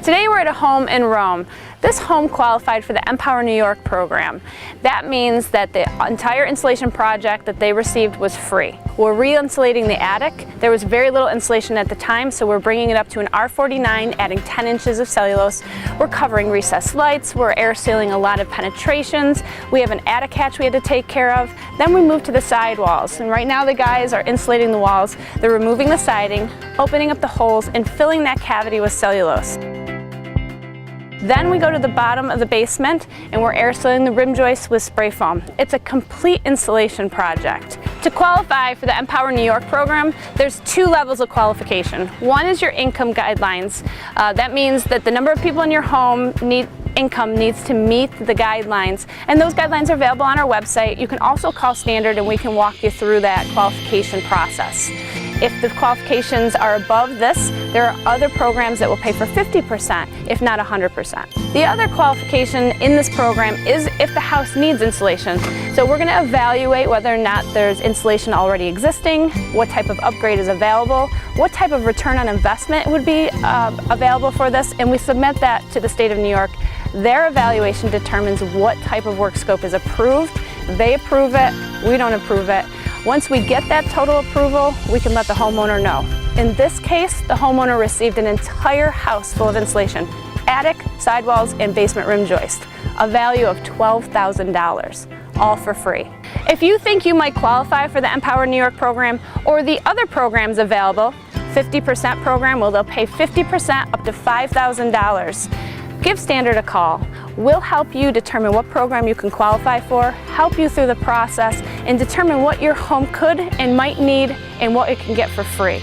Today we're at a home in Rome. This home qualified for the Empower New York program. That means that the entire insulation project that they received was free. We're re-insulating the attic. There was very little insulation at the time, so we're bringing it up to an R49, adding 10 inches of cellulose. We're covering recessed lights. We're air sealing a lot of penetrations. We have an attic hatch we had to take care of. Then we moved to the side walls, and right now the guys are insulating the walls. They're removing the siding, opening up the holes, and filling that cavity with cellulose. Then we go to the bottom of the basement and we're air sealing the rim joists with spray foam. It's a complete insulation project. To qualify for the Empower New York program, there's 2 levels of qualification. One is your income guidelines. That means that the number of people in your home income needs to meet the guidelines, and those guidelines are available on our website. You can also call Standard and we can walk you through that qualification process. If the qualifications are above this, there are other programs that will pay for 50%, if not 100%. The other qualification in this program is if the house needs insulation. So we're going to evaluate whether or not there's insulation already existing, what type of upgrade is available, what type of return on investment would be available for this, and we submit that to the state of New York. Their evaluation determines what type of work scope is approved. They approve it, we don't approve it. Once we get that total approval, we can let the homeowner know. In this case, the homeowner received an entire house full of insulation, attic, sidewalls, and basement rim joist, a value of $12,000, all for free. If you think you might qualify for the Empower New York program or the other programs available, 50% program, well, they'll pay 50% up to $5,000. Give Standard a call. We'll help you determine what program you can qualify for, help you through the process, and determine what your home could and might need and what it can get for free.